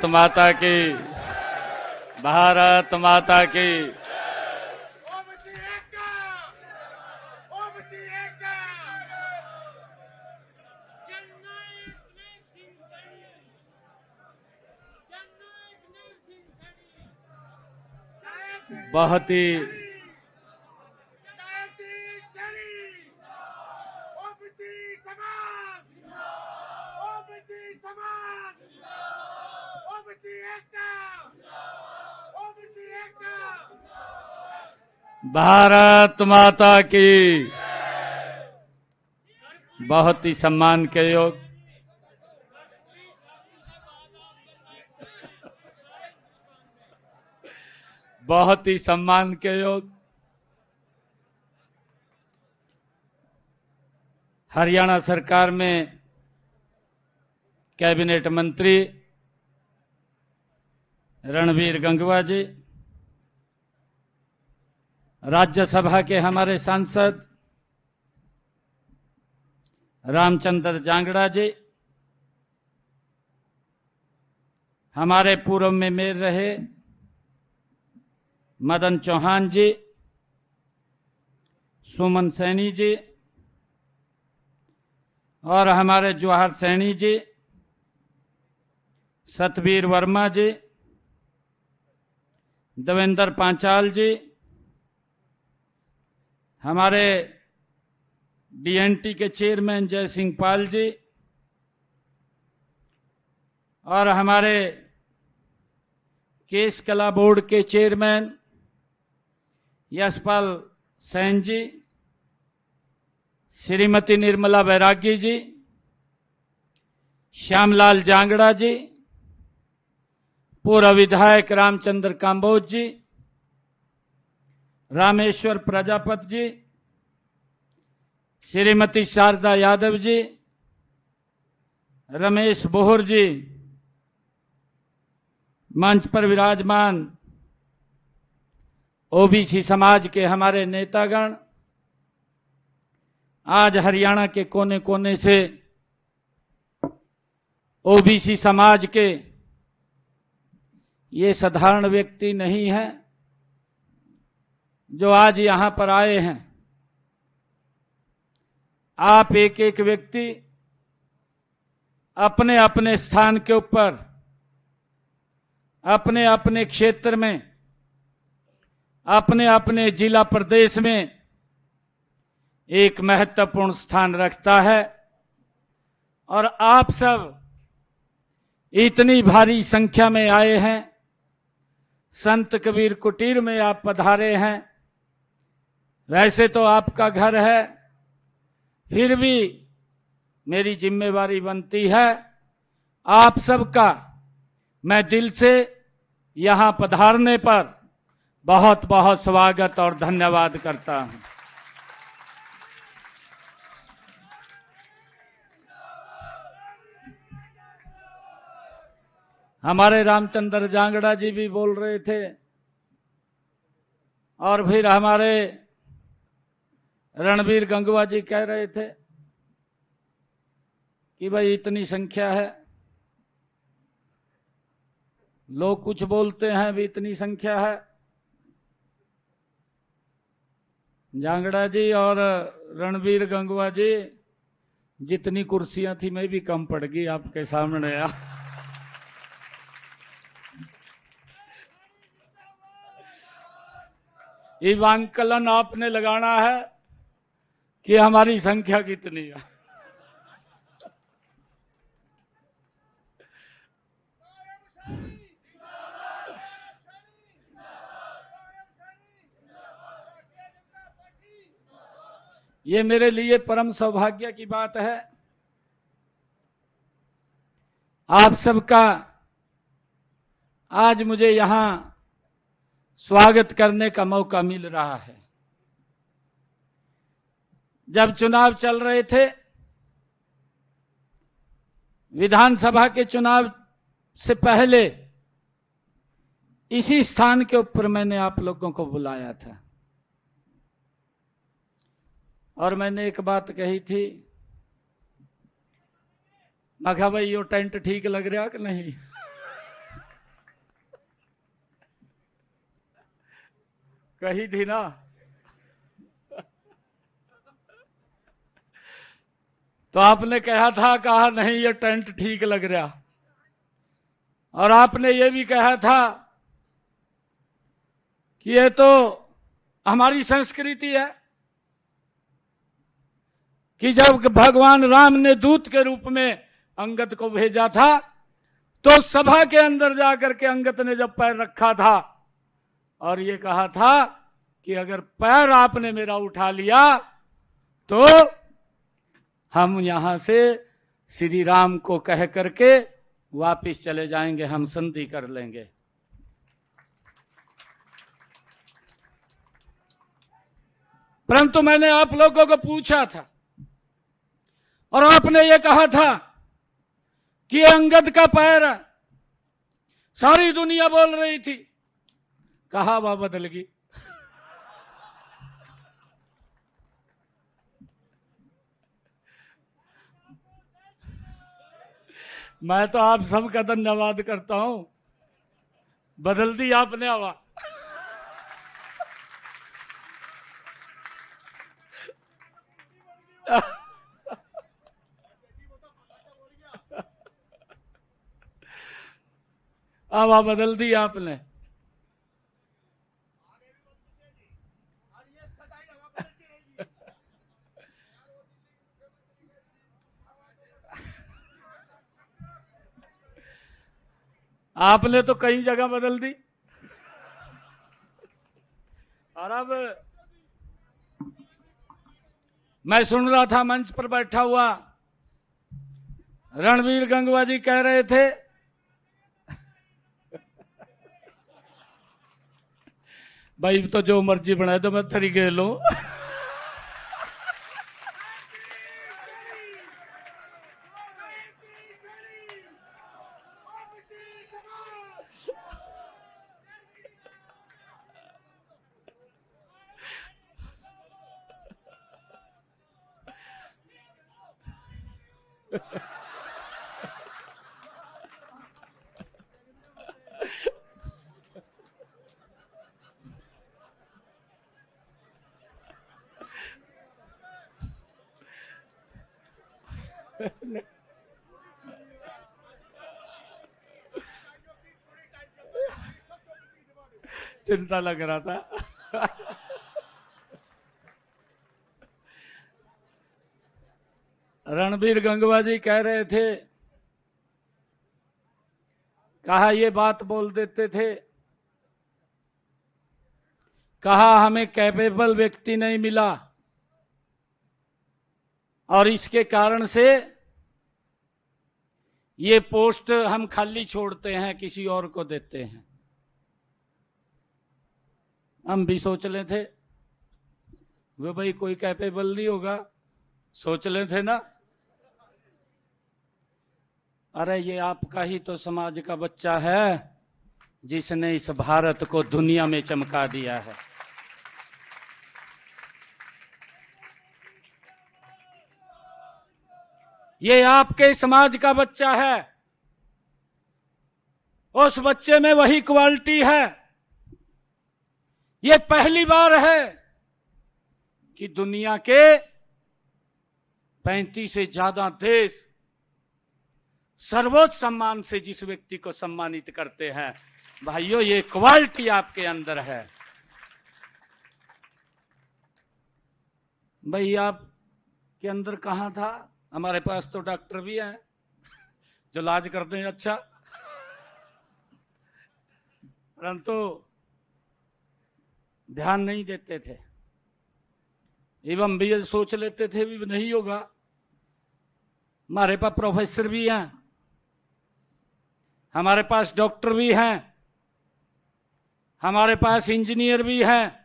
भारत माता की, भारत माता की। बहुत ही भारत माता की, बहुत ही सम्मान के योग बहुत ही सम्मान के योग हरियाणा सरकार में कैबिनेट मंत्री रणबीर गंगवा जी, राज्यसभा के हमारे सांसद रामचंद्र जांगड़ा जी, हमारे पूर्व में मेयर रहे मदन चौहान जी, सुमन सैनी जी और हमारे जवाहर सैनी जी, सतबीर वर्मा जी, देवेंद्र पांचाल जी, हमारे डीएनटी के चेयरमैन जय सिंह पाल जी और हमारे केस कला बोर्ड के चेयरमैन यशपाल सैन जी, श्रीमती निर्मला बैरागी जी, श्यामलाल जांगड़ा जी, पूर्व विधायक रामचंद्र कांबोज जी, रामेश्वर प्रजापति जी, श्रीमती शारदा यादव जी, रमेश बोहर जी, मंच पर विराजमान ओबीसी समाज के हमारे नेतागण, आज हरियाणा के कोने कोने से ओबीसी समाज के ये साधारण व्यक्ति नहीं हैं जो आज यहां पर आए हैं। आप एक एक व्यक्ति अपने अपने स्थान के ऊपर, अपने अपने क्षेत्र में, अपने अपने जिला प्रदेश में एक महत्वपूर्ण स्थान रखता है और आप सब इतनी भारी संख्या में आए हैं, संत कबीर कुटीर में आप पधारे हैं। वैसे तो आपका घर है, फिर भी मेरी जिम्मेवारी बनती है आप सबका मैं दिल से यहां पधारने पर बहुत बहुत स्वागत और धन्यवाद करता हूं। हमारे रामचंद्र जांगड़ा जी भी बोल रहे थे और फिर हमारे रणबीर गंगवा जी कह रहे थे कि भाई इतनी संख्या है, लोग कुछ बोलते हैं भी इतनी संख्या है। जांगड़ा जी और रणबीर गंगवा जी, जितनी कुर्सियां थी मैं भी कम पड़ गई आपके सामने। इवांकलन आपने लगाना है कि हमारी संख्या कितनी है। ये मेरे लिए परम सौभाग्य की बात है। आप सबका आज मुझे यहां स्वागत करने का मौका मिल रहा है। जब चुनाव चल रहे थे, विधानसभा के चुनाव से पहले इसी स्थान के ऊपर मैंने आप लोगों को बुलाया था और मैंने एक बात कही थी, मैं कहा भाई यो टेंट ठीक लग रहा कि नहीं। कही थी ना। तो आपने कहा नहीं ये टेंट ठीक लग रहा, और आपने ये भी कहा था कि ये तो हमारी संस्कृति है कि जब भगवान राम ने दूत के रूप में अंगद को भेजा था, तो सभा के अंदर जाकर के अंगद ने जब पैर रखा था और ये कहा था कि अगर पैर आपने मेरा उठा लिया तो हम यहां से श्री राम को कह करके वापिस चले जाएंगे, हम संधि कर लेंगे। परंतु मैंने आप लोगों को पूछा था और आपने ये कहा था कि ये अंगद का पैर है। सारी दुनिया बोल रही थी, कहा वह बदल गई। मैं तो आप सबका धन्यवाद करता हूं, बदल दी आपने हवा। हवा बदल दी आपने। आपने तो कई जगह बदल दी। और अब मैं सुन रहा था मंच पर बैठा हुआ रणवीर गंगवा जी कह रहे थे भाई तो जो मर्जी बनाए तो मैं थरी गे लूं। चिंता लग रहा था। रणबीर गंगवा जी कह रहे थे, कहा ये बात बोल देते थे, कहा हमें कैपेबल व्यक्ति नहीं मिला और इसके कारण से ये पोस्ट हम खाली छोड़ते हैं, किसी और को देते हैं। हम भी सोच ले थे वो भाई कोई कैपेबल नहीं होगा, सोच ले थे ना। अरे ये आपका ही तो समाज का बच्चा है जिसने इस भारत को दुनिया में चमका दिया है। ये आपके समाज का बच्चा है, उस बच्चे में वही क्वालिटी है। ये पहली बार है कि दुनिया के 35 से ज्यादा देश सर्वोच्च सम्मान से जिस व्यक्ति को सम्मानित करते हैं। भाइयों, ये क्वालिटी आपके अंदर है। भाई आपके अंदर कहां था? हमारे पास तो डॉक्टर भी हैं जो इलाज करते हैं अच्छा, परंतु ध्यान नहीं देते थे। एवं भी ये सोच लेते थे भी नहीं होगा। हमारे पास प्रोफेसर भी हैं, हमारे पास डॉक्टर भी हैं, हमारे पास इंजीनियर भी हैं।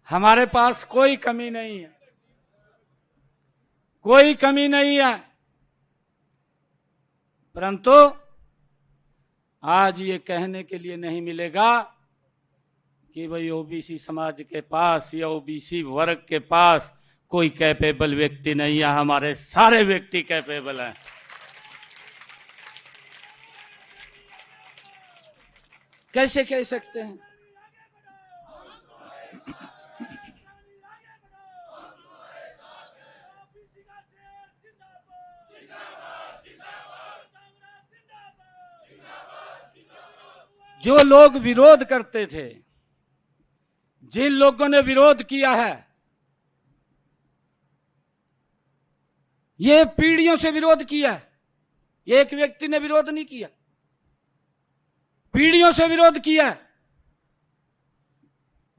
हमारे पास कोई कमी नहीं है, कोई कमी नहीं है, परंतु आज ये कहने के लिए नहीं मिलेगा कि भाई ओबीसी समाज के पास या ओबीसी वर्ग के पास कोई कैपेबल व्यक्ति नहीं है। हमारे सारे व्यक्ति कैपेबल हैं। कैसे कह सकते हैं? जो लोग विरोध करते थे, जिन लोगों ने विरोध किया है, ये पीढ़ियों से विरोध किया है। एक व्यक्ति ने विरोध नहीं किया, पीढ़ियों से विरोध किया है।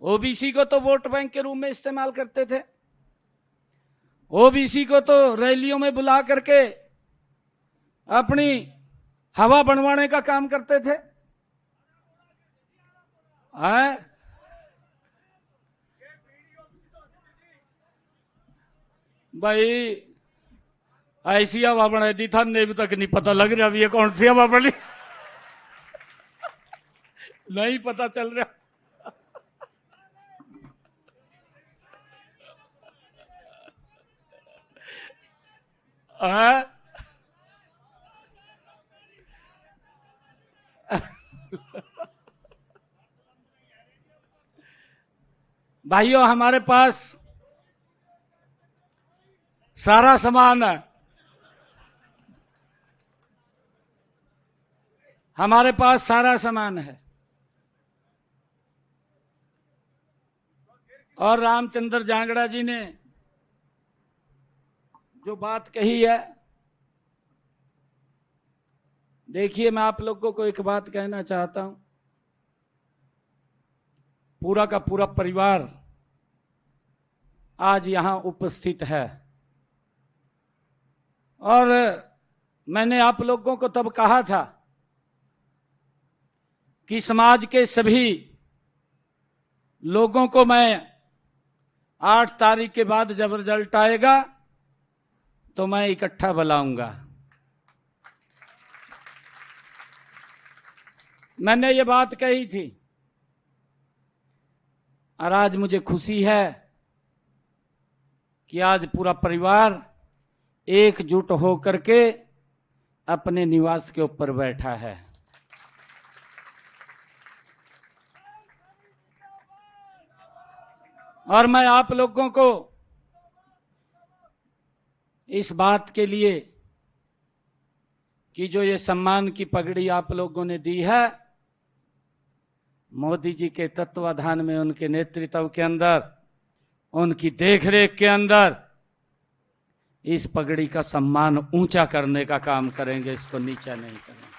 ओबीसी को तो वोट बैंक के रूप में इस्तेमाल करते थे। ओबीसी को तो रैलियों में बुला करके अपनी हवा बनवाने का काम करते थे। भाई ऐसी हवा बनाई थी था, अभी तक नहीं पता लग रहा अभी ये कौन सी हवा बनी। नहीं पता चल रहा। भाइयों, हमारे पास सारा सामान है। हमारे पास सारा सामान है। और रामचंद्र जांगड़ा जी ने जो बात कही है, देखिए, मैं आप लोगों को एक बात कहना चाहता हूं। पूरा का पूरा परिवार आज यहां उपस्थित है। और मैंने आप लोगों को तब कहा था कि समाज के सभी लोगों को मैं 8 तारीख के बाद जब रिजल्ट आएगा तो मैं इकट्ठा बुलाऊंगा। मैंने ये बात कही थी और आज मुझे खुशी है कि आज पूरा परिवार एकजुट होकर के अपने निवास के ऊपर बैठा है। और मैं आप लोगों को इस बात के लिए कि जो ये सम्मान की पगड़ी आप लोगों ने दी है, मोदी जी के तत्वाधान में, उनके नेतृत्व के अंदर, उनकी देखरेख के अंदर इस पगड़ी का सम्मान ऊंचा करने का काम करेंगे, इसको नीचा नहीं करेंगे।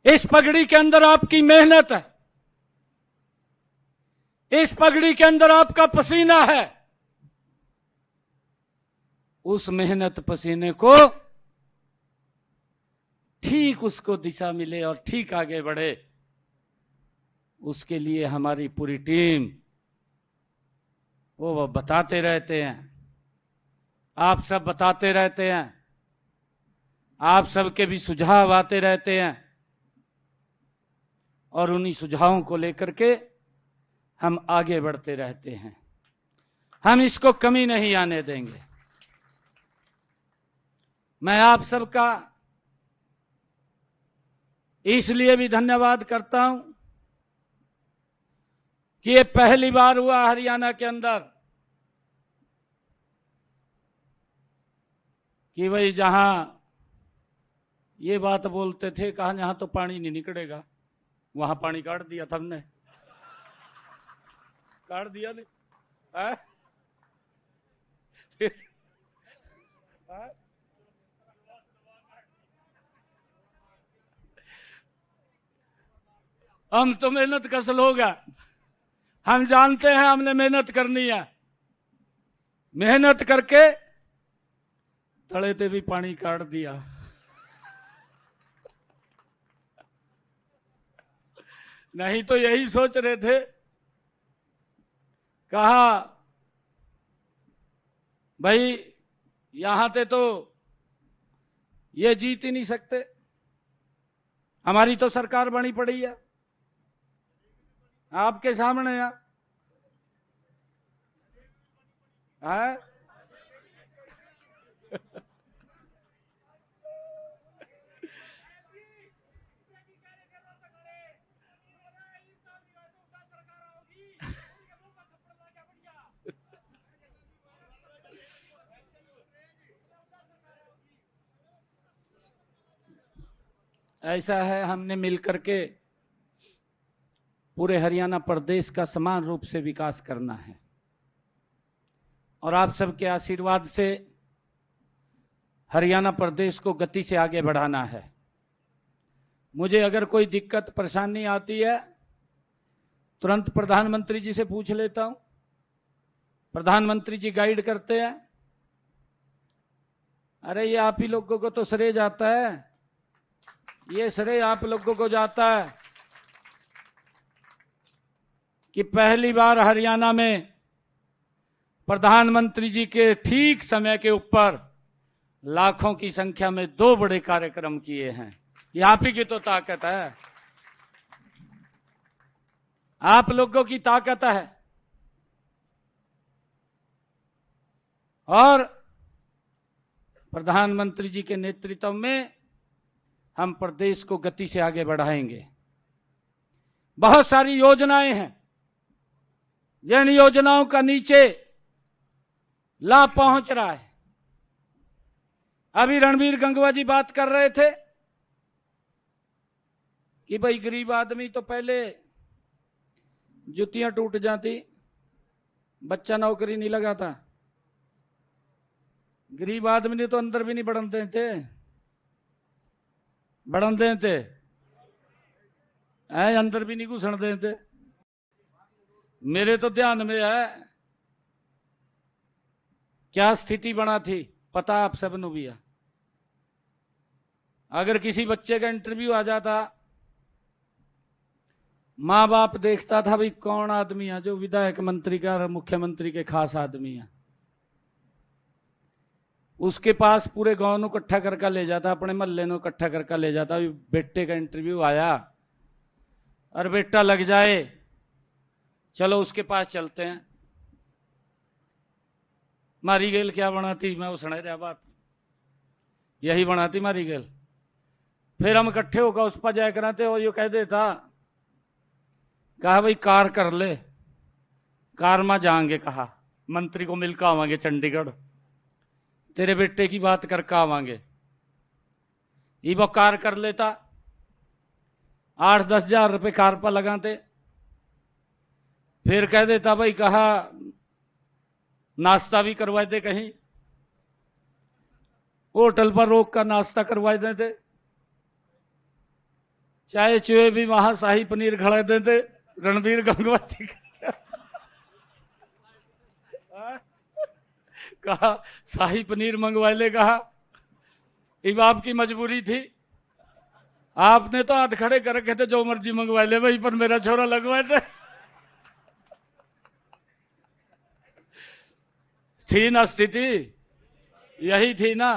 इस पगड़ी के अंदर आपकी मेहनत है, इस पगड़ी के अंदर आपका पसीना है। उस मेहनत पसीने को ठीक उसको दिशा मिले और ठीक आगे बढ़े, उसके लिए हमारी पूरी टीम वो बताते रहते हैं। आप सब बताते रहते हैं, आप सबके भी सुझाव आते रहते हैं और उन्हीं सुझावों को लेकर के हम आगे बढ़ते रहते हैं। हम इसको कमी नहीं आने देंगे। मैं आप सबका इसलिए भी धन्यवाद करता हूं कि ये पहली बार हुआ हरियाणा के अंदर कि भाई जहां ये बात बोलते थे, कहा यहां तो पानी नहीं निकलेगा, वहां पानी काट दिया था हमने। काट दिया नहीं? हम तो मेहनत कस लोग हैं, हम जानते हैं हमने मेहनत करनी है। मेहनत करके तले पे भी पानी काट दिया। नहीं तो यही सोच रहे थे, कहा भाई यहां से तो ये जीत ही नहीं सकते, हमारी तो सरकार बनी पड़ी है आपके सामने है। ऐसा है, हमने मिलकर के पूरे हरियाणा प्रदेश का समान रूप से विकास करना है और आप सबके आशीर्वाद से हरियाणा प्रदेश को गति से आगे बढ़ाना है। मुझे अगर कोई दिक्कत परेशानी आती है तुरंत प्रधानमंत्री जी से पूछ लेता हूं, प्रधानमंत्री जी गाइड करते हैं। अरे ये आप ही लोगों को तो श्रेय जाता है, ये श्रेय आप लोगों को जाता है कि पहली बार हरियाणा में प्रधानमंत्री जी के ठीक समय के ऊपर लाखों की संख्या में 2 बड़े कार्यक्रम किए हैं। ये आप ही की तो ताकत है, आप लोगों की ताकत है। और प्रधानमंत्री जी के नेतृत्व में हम प्रदेश को गति से आगे बढ़ाएंगे। बहुत सारी योजनाएं हैं, जिन योजनाओं का नीचे लाभ पहुंच रहा है। अभी रणबीर गंगवा जी बात कर रहे थे कि भाई गरीब आदमी तो पहले जुतियां टूट जाती, बच्चा नौकरी नहीं लगाता। गरीब आदमी ने तो अंदर भी नहीं बढ़न देते, बढ़न देते है, अंदर भी नहीं घुसन देते। मेरे तो ध्यान में है क्या स्थिति बना थी, पता आप सबनों भी है। अगर किसी बच्चे का इंटरव्यू आ जाता, माँ बाप देखता था भाई कौन आदमी है जो विधायक मंत्री का और मुख्यमंत्री के खास आदमी है, उसके पास पूरे गांव को इकट्ठा करके ले जाता, अपने मोहल्ले को इकट्ठा करके ले जाता। बेटे का इंटरव्यू आया और बेटा लग जाए, चलो उसके पास चलते हैं। मारी गेल क्या बनाती, मैं वो सुना रहा बात, यही बनाती मारी गेल। फिर हम इकट्ठे होकर उस पर जाया कराते और यो कह देता, कहा भाई कार कर ले, कार में जाएंगे, कहा मंत्री को मिलकर आवांगे चंडीगढ़, तेरे बेटे की बात करके आवांगे। ये वो कार कर लेता, 8-10 हजार रुपये कार पर लगाते। फिर कह देता भाई कहा नाश्ता भी करवा दे, कहीं होटल पर रोक कर नाश्ता करवा देते, चाय चुए भी वहां शाही पनीर खड़ा देते रणबीर गंगवा जी कहा शाही पनीर मंगवा ले, कहा इब आपकी मजबूरी थी, आपने तो हाथ खड़े कर रखे थे जो मर्जी मंगवा ले भाई, पर मेरा छोरा लगवाए थे। थी ना स्थिति, यही थी ना।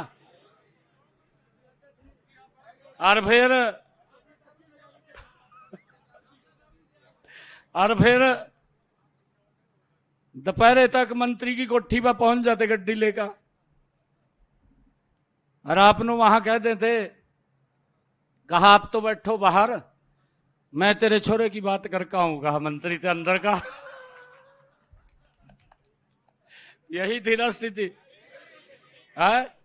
और फिर दोपहर तक मंत्री की कोठी पर पहुंच जाते गड्डी लेकर, और आपने वहां कह देते, कहा आप तो बैठो बाहर, मैं तेरे छोरे की बात करके आऊं, कहा मंत्री के अंदर का। यही थी ना स्थिति है।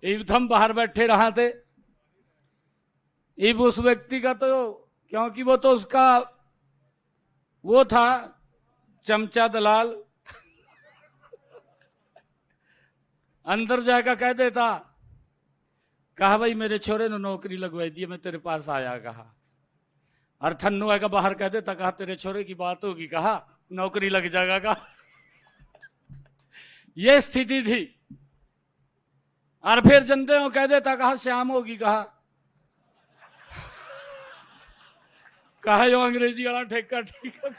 इब हम बाहर बैठे रहा थे, इब उस व्यक्ति का तो, क्योंकि वो तो उसका वो था चमचा दलाल, अंदर जाकर कह देता, कहा भाई मेरे छोरे ने नौकरी लगवाई दी, मैं तेरे पास आया, कहा। और थन्नू आएगा बाहर कह देता, कहा तेरे छोरे की बात होगी, कहा नौकरी लग जाएगा, कहा। यह स्थिति थी। और फिर जनते हो कह देता, कहा श्याम होगी, कहा यो अंग्रेजी वाला ठेका ठीक है।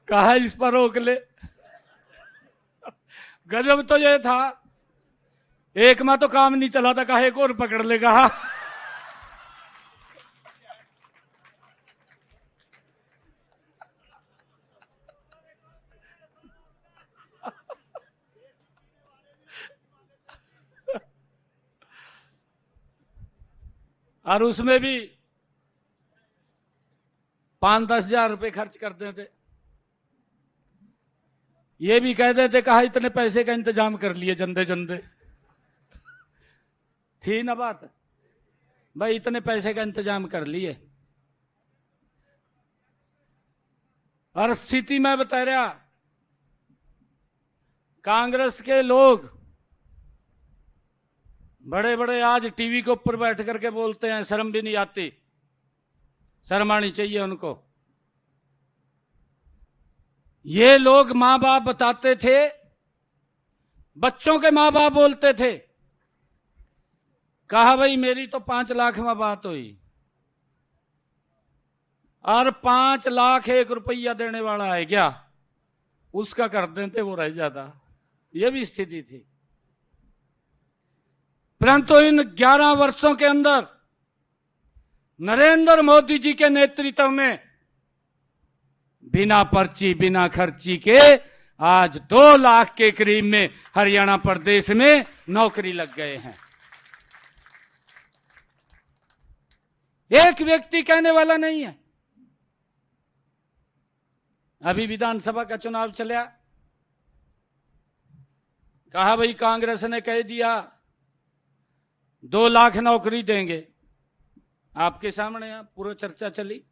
कहा इस पर रोक ले। गजब तो ये था, एक में तो काम नहीं चला था, कहा एक और पकड़ ले, कहा और उसमें भी 5-10 हजार रुपए खर्च कर देते। ये भी कह देते, कहा इतने पैसे का इंतजाम कर लिए जंदे जंदे। थी ना बात, भाई इतने पैसे का इंतजाम कर लिए। और स्थिति में बता रहा, कांग्रेस के लोग बड़े बड़े आज टीवी के ऊपर बैठ करके बोलते हैं, शर्म भी नहीं आती, शर्म आनी चाहिए उनको। ये लोग मां बाप बताते थे, बच्चों के मां बाप बोलते थे, कहा भाई मेरी तो 5 लाख में बात हुई और 5 लाख 1 रुपया देने वाला है क्या, उसका कर देते वो रह जाता। यह भी स्थिति थी। परंतु इन 11 वर्षों के अंदर नरेंद्र मोदी जी के नेतृत्व में बिना पर्ची बिना खर्ची के आज 2 लाख के करीब में हरियाणा प्रदेश में नौकरी लग गए हैं। एक व्यक्ति कहने वाला नहीं है। अभी विधानसभा का चुनाव चला, कहा भाई कांग्रेस ने कह दिया 2 लाख नौकरी देंगे। आपके सामने पूरा चर्चा चली,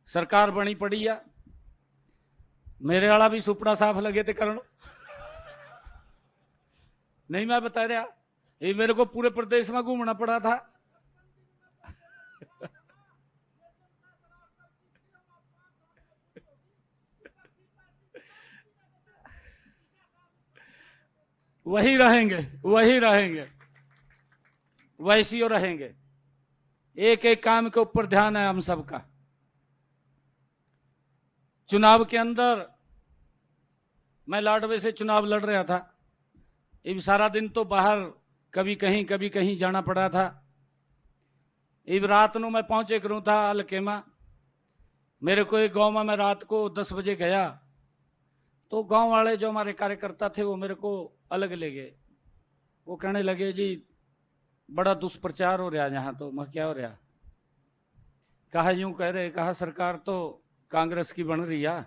सरकार बनी पड़ी है, मेरे वाला भी सुपड़ा साफ लगे थे करण। नहीं मैं बता रहा, ये मेरे को पूरे प्रदेश में घूमना पड़ा था। वही रहेंगे, वही रहेंगे, वैसी और रहेंगे। एक एक काम के ऊपर ध्यान है हम सबका। चुनाव के अंदर मैं लाडवे से चुनाव लड़ रहा था, अब सारा दिन तो बाहर कभी कहीं जाना पड़ा था। अब रात को मैं पहुंचे करूं था हल्के में, मेरे को एक गांव में मैं रात को 10 बजे गया तो गांव वाले जो हमारे कार्यकर्ता थे वो मेरे को अलग ले गए। वो कहने लगे जी बड़ा दुष्प्रचार हो रहा है यहाँ, तो मैं क्या हो रहा, कहा यूं कह रहे, कहा सरकार तो कांग्रेस की बन रही है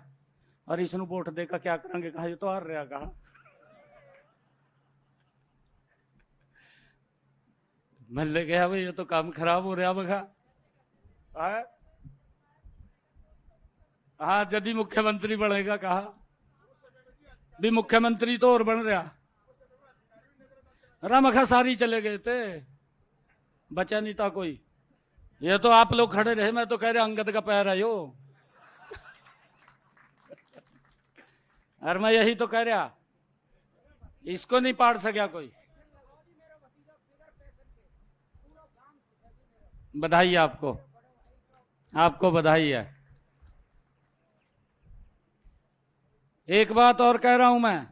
और इसनु वोट देकर क्या करेंगे, कहा ये तो हार रहा, कहा मैं ले गया भाई ये तो काम खराब हो रहा बगा। हाँ यदि मुख्यमंत्री बनेगा, कहा भी मुख्यमंत्री तो और बन रहा, रामखा सारी चले गए थे, बचा नहीं था कोई। ये तो आप लोग खड़े रहे, मैं तो कह रहा अंगद का पैर है यो। और मैं यही तो कह रहा, इसको नहीं पाड़ सका कोई। बधाई आपको, आपको बधाई है। एक बात और कह रहा हूं मैं,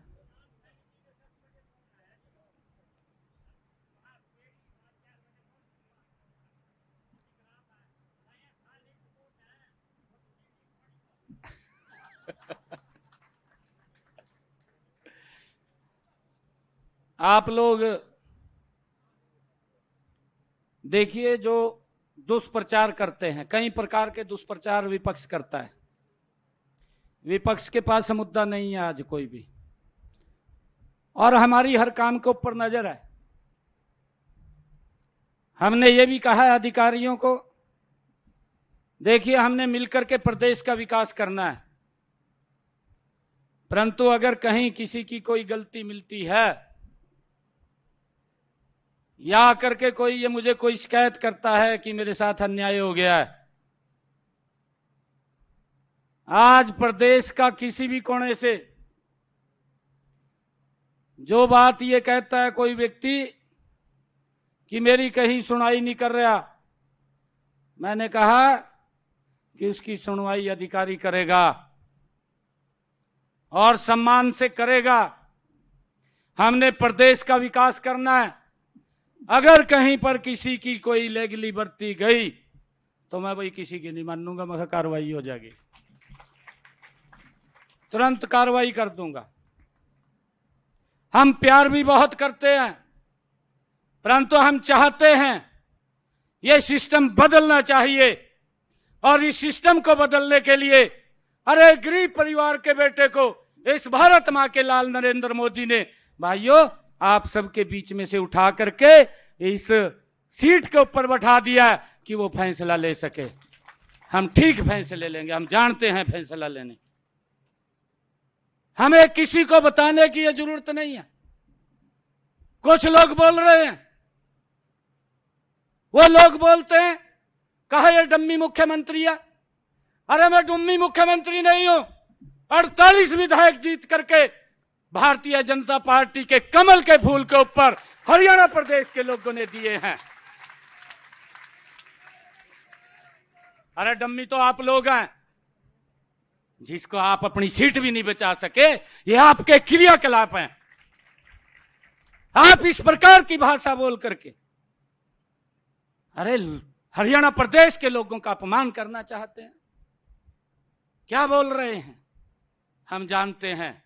आप लोग देखिए जो दुष्प्रचार करते हैं, कई प्रकार के दुष्प्रचार विपक्ष करता है। विपक्ष के पास मुद्दा नहीं है आज कोई भी, और हमारी हर काम के ऊपर नजर है। हमने ये भी कहा है अधिकारियों को, देखिए हमने मिलकर के प्रदेश का विकास करना है, परंतु अगर कहीं किसी की कोई गलती मिलती है या करके कोई ये मुझे कोई शिकायत करता है कि मेरे साथ अन्याय हो गया है, आज प्रदेश का किसी भी कोने से जो बात ये कहता है कोई व्यक्ति कि मेरी कहीं सुनाई नहीं कर रहा, मैंने कहा कि उसकी सुनवाई अधिकारी करेगा और सम्मान से करेगा। हमने प्रदेश का विकास करना है। अगर कहीं पर किसी की कोई लेगली बरती गई तो मैं भाई किसी की नहीं मानूंगा, मगर कार्रवाई हो जाएगी, तुरंत कार्रवाई कर दूंगा। हम प्यार भी बहुत करते हैं, परंतु हम चाहते हैं ये सिस्टम बदलना चाहिए। और इस सिस्टम को बदलने के लिए अरे गरीब परिवार के बेटे को इस भारत मां के लाल नरेंद्र मोदी ने भाइयों आप सबके बीच में से उठा करके इस सीट के ऊपर बैठा दिया कि वो फैसला ले सके। हम ठीक फैसले लेंगे, हम जानते हैं फैसला लेने। हमें किसी को बताने की ये जरूरत नहीं है। कुछ लोग बोल रहे हैं, वो लोग बोलते हैं कहा ये डम्मी मुख्यमंत्री है। अरे मैं डम्मी मुख्यमंत्री नहीं हूं। 48 विधायक जीत करके भारतीय जनता पार्टी के कमल के फूल के ऊपर हरियाणा प्रदेश के लोगों ने दिए हैं। अरे डम्मी तो आप लोग हैं जिसको आप अपनी सीट भी नहीं बचा सके। ये आपके क्रियाकलाप हैं। आप इस प्रकार की भाषा बोल करके अरे हरियाणा प्रदेश के लोगों का अपमान करना चाहते हैं। क्या बोल रहे हैं? हम जानते हैं,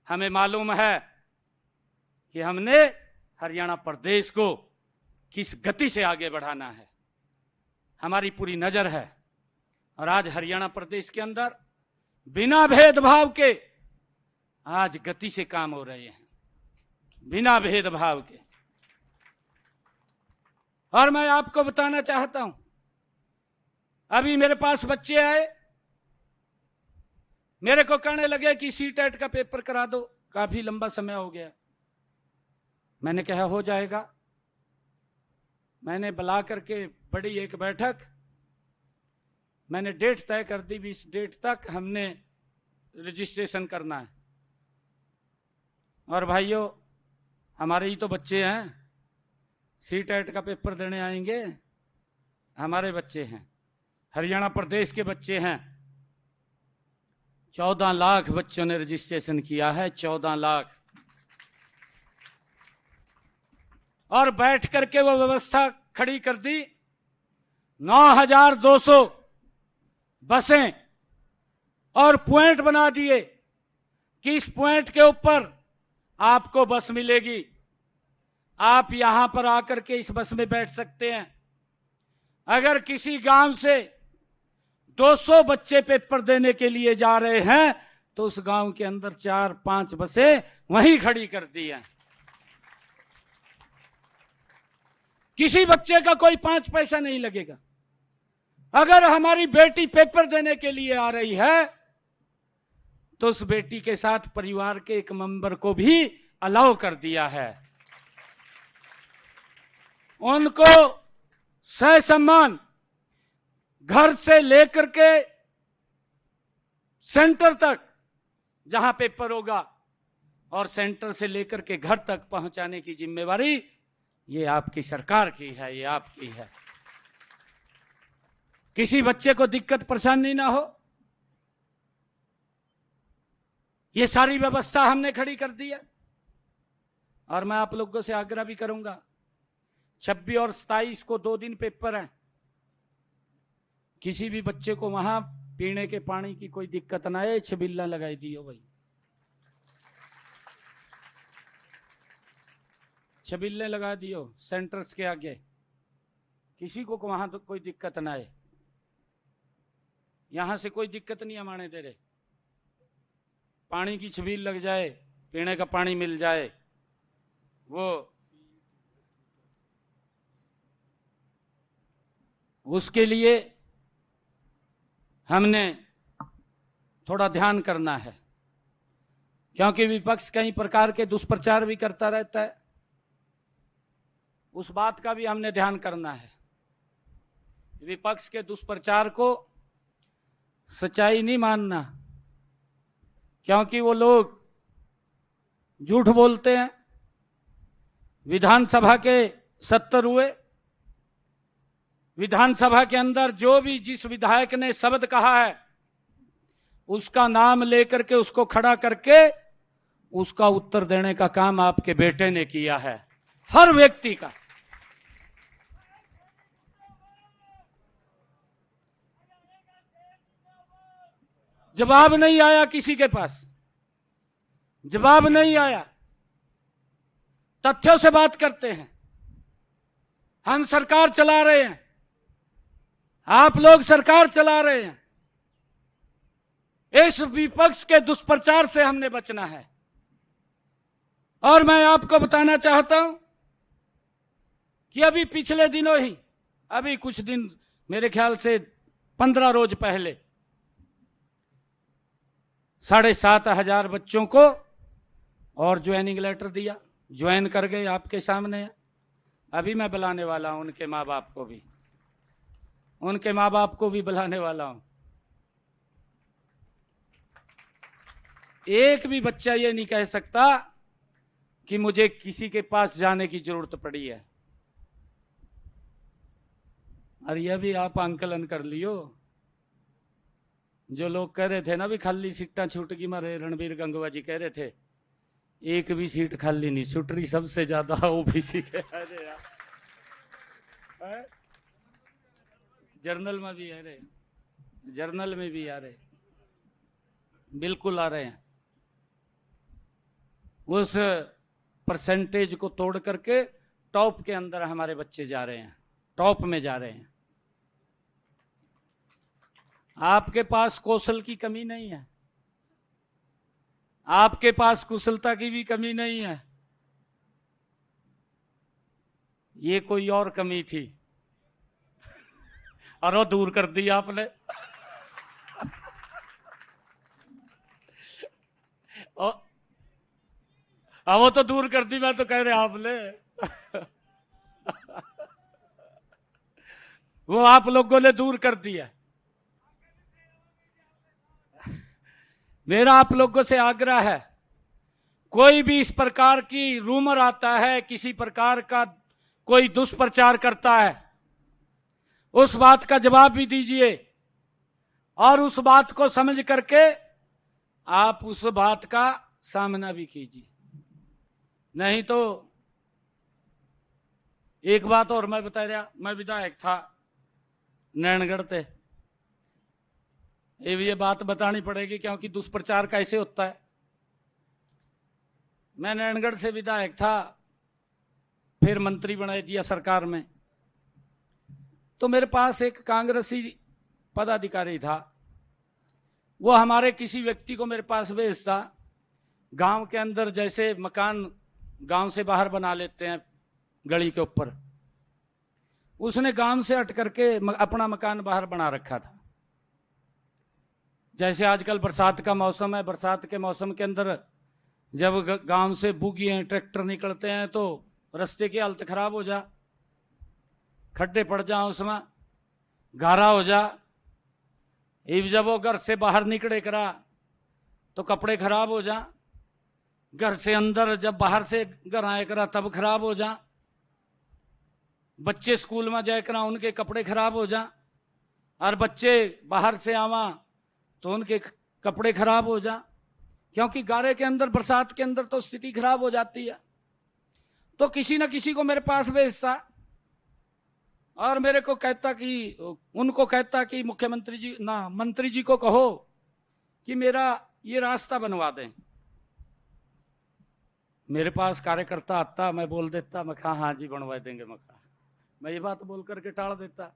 हमें मालूम है कि हमने हरियाणा प्रदेश को किस गति से आगे बढ़ाना है। हमारी पूरी नजर है। और आज हरियाणा प्रदेश के अंदर बिना भेदभाव के आज गति से काम हो रहे हैं, बिना भेदभाव के। और मैं आपको बताना चाहता हूं, अभी मेरे पास बच्चे आए, मेरे को कहने लगे कि सीटेट का पेपर करा दो, काफी लंबा समय हो गया। मैंने कहा हो जाएगा। मैंने बुला करके बड़ी एक बैठक, मैंने डेट तय कर दी, 20 डेट तक हमने रजिस्ट्रेशन करना है। और भाइयों हमारे ही तो बच्चे हैं, सीटेट का पेपर देने आएंगे, हमारे बच्चे हैं, हरियाणा प्रदेश के बच्चे हैं। 14 लाख बच्चों ने रजिस्ट्रेशन किया है, 14 लाख। और बैठ करके वो व्यवस्था खड़ी कर दी। 9200 बसें और पॉइंट बना दिए कि इस पॉइंट के ऊपर आपको बस मिलेगी, आप यहां पर आकर के इस बस में बैठ सकते हैं। अगर किसी गांव से 200 बच्चे पेपर देने के लिए जा रहे हैं तो उस गांव के अंदर 4-5 बसें वहीं खड़ी कर दी हैं। किसी बच्चे का कोई 5 पैसा नहीं लगेगा। अगर हमारी बेटी पेपर देने के लिए आ रही है तो उस बेटी के साथ परिवार के एक मेंबर को भी अलाउ कर दिया है। उनको ससम्मान घर से लेकर के सेंटर तक जहां पेपर होगा और सेंटर से लेकर के घर तक पहुंचाने की जिम्मेवारी ये आपकी सरकार की है, ये आपकी है। किसी बच्चे को दिक्कत परेशानी ना हो, ये सारी व्यवस्था हमने खड़ी कर दी है। और मैं आप लोगों से आग्रह भी करूंगा, 26 और 27 को 2 दिन पेपर है। किसी भी बच्चे को वहां पीने के पानी की कोई दिक्कत ना आए, छबिल्ला लगाई दियो भाई, छबिल्ले लगा दियो सेंटर्स के आगे, किसी को वहां तो कोई दिक्कत ना आए। यहां से कोई दिक्कत नहीं हमारे दे रहे, पानी की छबील लग जाए, पीने का पानी मिल जाए। वो उसके लिए हमने थोड़ा ध्यान करना है, क्योंकि विपक्ष कई प्रकार के दुष्प्रचार भी करता रहता है। उस बात का भी हमने ध्यान करना है। विपक्ष के दुष्प्रचार को सच्चाई नहीं मानना, क्योंकि वो लोग झूठ बोलते हैं। विधानसभा के 70 हुए, विधानसभा के अंदर जो भी जिस विधायक ने शब्द कहा है उसका नाम लेकर के उसको खड़ा करके उसका उत्तर देने का काम आपके बेटे ने किया है, हर व्यक्ति का। जवाब नहीं आया, किसी के पास जवाब नहीं आया। तथ्यों से बात करते हैं। हम सरकार चला रहे हैं, आप लोग सरकार चला रहे हैं। इस विपक्ष के दुष्प्रचार से हमने बचना है। और मैं आपको बताना चाहता हूं कि अभी पिछले दिनों ही, अभी कुछ दिन, मेरे ख्याल से 15 रोज पहले 7,500 बच्चों को और ज्वाइनिंग लेटर दिया, ज्वाइन कर गए आपके सामने। अभी मैं बुलाने वाला हूं उनके माँ बाप को भी, उनके माँ बाप को भी बुलाने वाला हूं। एक भी बच्चा ये नहीं कह सकता कि मुझे किसी के पास जाने की जरूरत पड़ी है। और यह भी आप आंकलन कर लियो, जो लोग कह रहे थे ना भी खाली सीटें छूट गई, मारे रणबीर गंगवा जी कह रहे थे एक भी सीट खाली नहीं छूट रही, सबसे ज्यादा ओबीसी के। अरे यार, जर्नल में भी आ रहे, जर्नल में भी आ रहे, बिल्कुल आ रहे हैं। उस परसेंटेज को तोड़ करके टॉप के अंदर हमारे बच्चे जा रहे हैं, टॉप में जा रहे हैं। आपके पास कौशल की कमी नहीं है, आपके पास कुशलता की भी कमी नहीं है, ये कोई और कमी थी और वो दूर कर दी आपने। अब वो तो दूर कर दी, मैं तो कह रहा आपने। वो आप लोगों ने दूर कर दिया। मेरा आप लोगों से आग्रह है, कोई भी इस प्रकार की रूमर आता है, किसी प्रकार का कोई दुष्प्रचार करता है, उस बात का जवाब भी दीजिए और उस बात को समझ करके आप उस बात का सामना भी कीजिए। नहीं तो एक बात और मैं बता रहा, मैं विधायक था नैनगढ़ से, ये बात बतानी पड़ेगी क्योंकि दुष्प्रचार कैसे होता है। मैं नैनगढ़ से विधायक था, फिर मंत्री बना दिया सरकार में, तो मेरे पास एक कांग्रेसी पदाधिकारी था। वो हमारे किसी व्यक्ति को मेरे पास भेजता, गांव के अंदर जैसे मकान गांव से बाहर बना लेते हैं गली के ऊपर, उसने गांव से हट करके अपना मकान बाहर बना रखा था। जैसे आजकल बरसात का मौसम है, बरसात के मौसम के अंदर जब गांव से बुगियां ट्रैक्टर निकलते हैं तो रास्ते की हालत खराब हो जा, खड्डे पड़ जा, उसमें गारा हो जा। जब वो घर से बाहर निकले करा तो कपड़े खराब हो जा, घर से अंदर जब बाहर से घर आए करा तब खराब हो जा, बच्चे स्कूल में जाए करा उनके कपड़े खराब हो जा, और बच्चे बाहर से आवा तो उनके कपड़े खराब हो जा, क्योंकि गारे के अंदर बरसात के अंदर तो स्थिति खराब हो जाती है। तो किसी न किसी को मेरे पास भेजता और मेरे को कहता कि, उनको कहता कि मुख्यमंत्री जी ना मंत्री जी को कहो कि मेरा ये रास्ता बनवा दें। मेरे पास कार्यकर्ता आता, मैं बोल देता, मैं कहा हाँ जी बनवा देंगे, मैं ये बात बोल करके टाल देता।